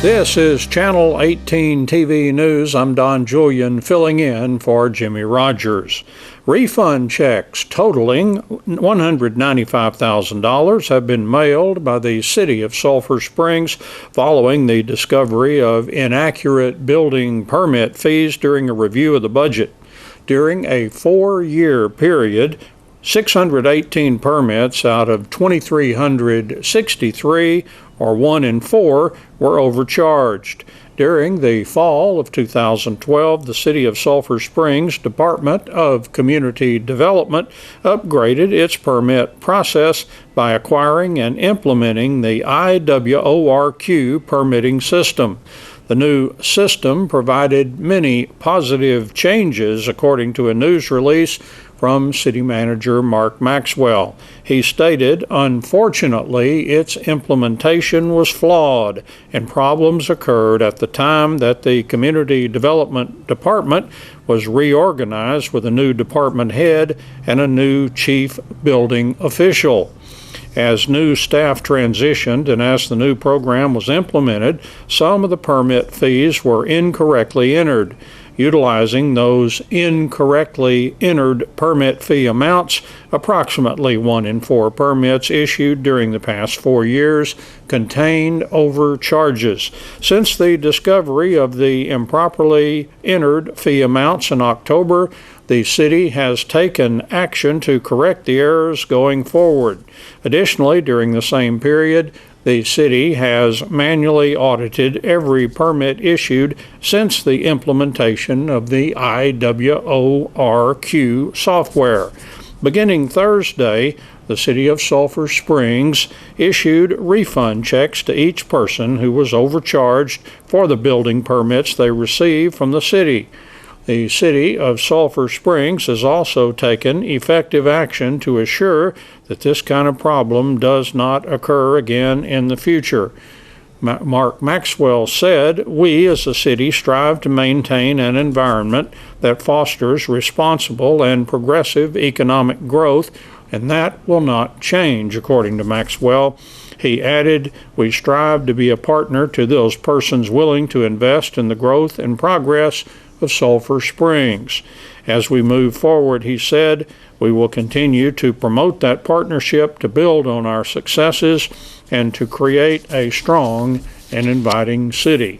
This is Channel 18 TV News. I'm Don Julian filling in for Jimmy Rogers. Refund checks totaling $195,000 have been mailed by the City of Sulphur Springs following the discovery of inaccurate building permit fees during a review of the budget. During a 4-year period, 618 permits out of 2,363, or 1 in 4, were overcharged. During the fall of 2012, the City of Sulphur Springs Department of Community Development upgraded its permit process by acquiring and implementing the IWORQ permitting system. The new system provided many positive changes, according to a news release from City Manager Mark Maxwell. He stated, "Unfortunately, its implementation was flawed, and problems occurred at the time that the Community Development Department was reorganized with a new department head and a new chief building official. As new staff transitioned and as the new program was implemented, some of the permit fees were incorrectly entered. Utilizing those incorrectly entered permit fee amounts, approximately 1 in 4 permits issued during the past 4 years contained overcharges. Since the discovery of the improperly entered fee amounts in October, the city has taken action to correct the errors going forward. Additionally, during the same period, the city has manually audited every permit issued since the implementation of the IWORQ software. Beginning Thursday, the City of Sulphur Springs issued refund checks to each person who was overcharged for the building permits they received from the city. The City of Sulphur Springs has also taken effective action to assure that this kind of problem does not occur again in the future. Mark Maxwell said, "We as a city strive to maintain an environment that fosters responsible and progressive economic growth, and that will not change," according to Maxwell. He added, "We strive to be a partner to those persons willing to invest in the growth and progress of Sulphur Springs. As we move forward," he said, "we will continue to promote that partnership to build on our successes and to create a strong and inviting city."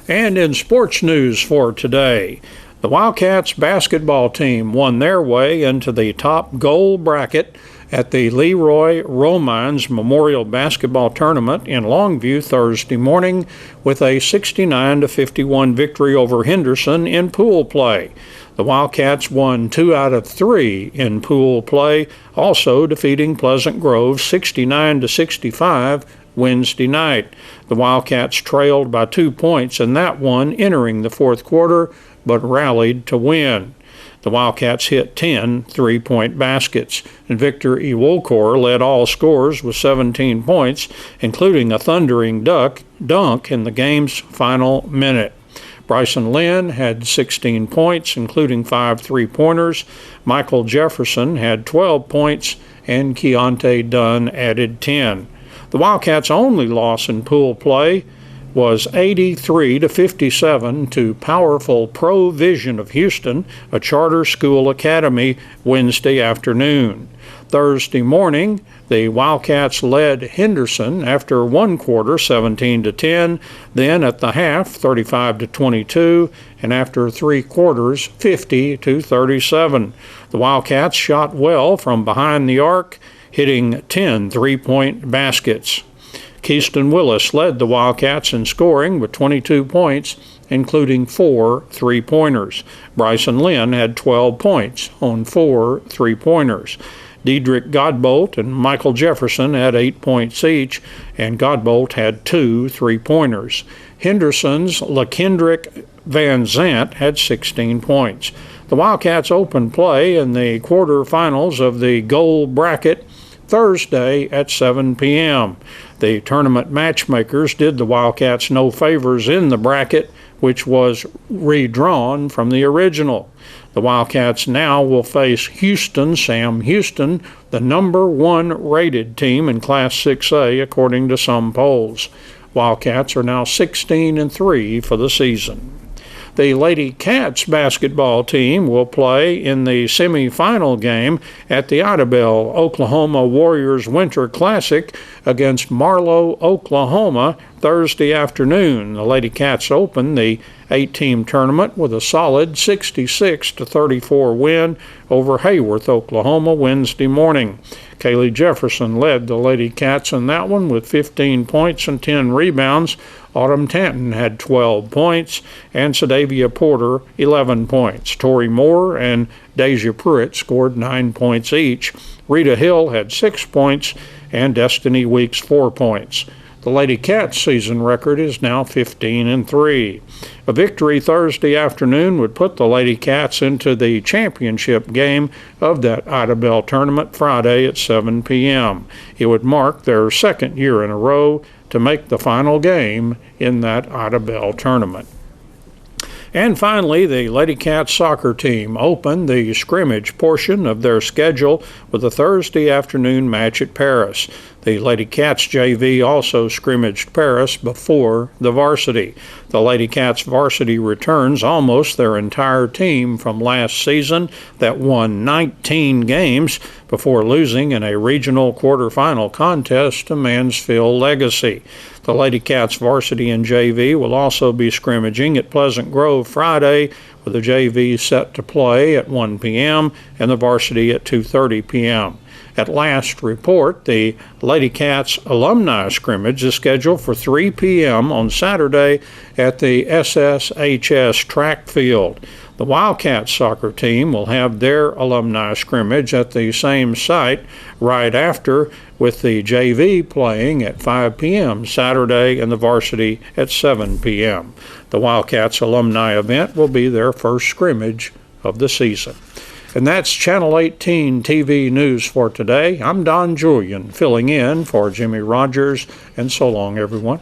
And in sports news for today, the Wildcats basketball team won their way into the top goal bracket at the Leroy Romines Memorial Basketball Tournament in Longview Thursday morning with a 69-51 victory over Henderson in pool play. The Wildcats won 2 out of 3 in pool play, also defeating Pleasant Grove 69-65 Wednesday night. The Wildcats trailed by 2 points in that one entering the fourth quarter, but rallied to win. The Wildcats hit 10 three-point baskets, and Victor Iwokor led all scorers with 17 points, including a thundering dunk in the game's final minute. Bryson Lynn had 16 points, including 5 three-pointers. Michael Jefferson had 12 points, and Keontae Dunn added 10. The Wildcats' only loss in pool play was 83-57 to powerful Provision of Houston, a charter school academy, Wednesday afternoon. Thursday morning, the Wildcats led Henderson after one quarter 17-10, then at the half 35-22, and after 3 quarters 50-37. The Wildcats shot well from behind the arc, hitting 10 three-point baskets. Keyston Willis led the Wildcats in scoring with 22 points, including 4 three-pointers. Bryson Lynn had 12 points on 4 three-pointers. Dedrick Godbolt and Michael Jefferson had 8 points each, and Godbolt had 2 three-pointers. Henderson's LaKendrick Van Zant had 16 points. The Wildcats opened play in the quarterfinals of the goal bracket Thursday at 7 p.m. The tournament matchmakers did the Wildcats no favors in the bracket, which was redrawn from the original. The Wildcats now will face Sam Houston, the number 1 rated team in Class 6A according to some polls. Wildcats are now 16-3 for the season. The Lady Cats basketball team will play in the semifinal game at the Idabel Oklahoma Warriors Winter Classic against Marlow, Oklahoma, Thursday afternoon. The Lady Cats open the 8-team tournament with a solid 66-34 win over Hayworth, Oklahoma, Wednesday morning. Kaylee Jefferson led the Lady Cats in that one with 15 points and 10 rebounds. Autumn Tanton had 12 points, and Sadavia Porter 11 points. Tori Moore and Deja Pruitt scored 9 points each. Rita Hill had 6 points, and Destiny Weeks 4 points. The Lady Cats season record is now 15-3. A victory Thursday afternoon would put the Lady Cats into the championship game of that Idabel tournament Friday at 7 p.m. It would mark their second year in a row to make the final game in that Idabel tournament. And finally, the Lady Cats soccer team opened the scrimmage portion of their schedule with a Thursday afternoon match at Paris. The Lady Cats JV also scrimmaged Paris before the varsity. The Lady Cats varsity returns almost their entire team from last season that won 19 games before losing in a regional quarterfinal contest to Mansfield Legacy. The Lady Cats varsity and JV will also be scrimmaging at Pleasant Grove Friday, with the JV set to play at 1 p.m. and the varsity at 2:30 p.m. At last report, the Lady Cats alumni scrimmage is scheduled for 3 p.m. on Saturday at the SSHS track field. The Wildcats soccer team will have their alumni scrimmage at the same site right after, with the JV playing at 5 p.m. Saturday and the varsity at 7 p.m. The Wildcats alumni event will be their first scrimmage of the season. And that's Channel 18 TV News for today. I'm Don Julian, filling in for Jimmy Rogers, and so long, everyone.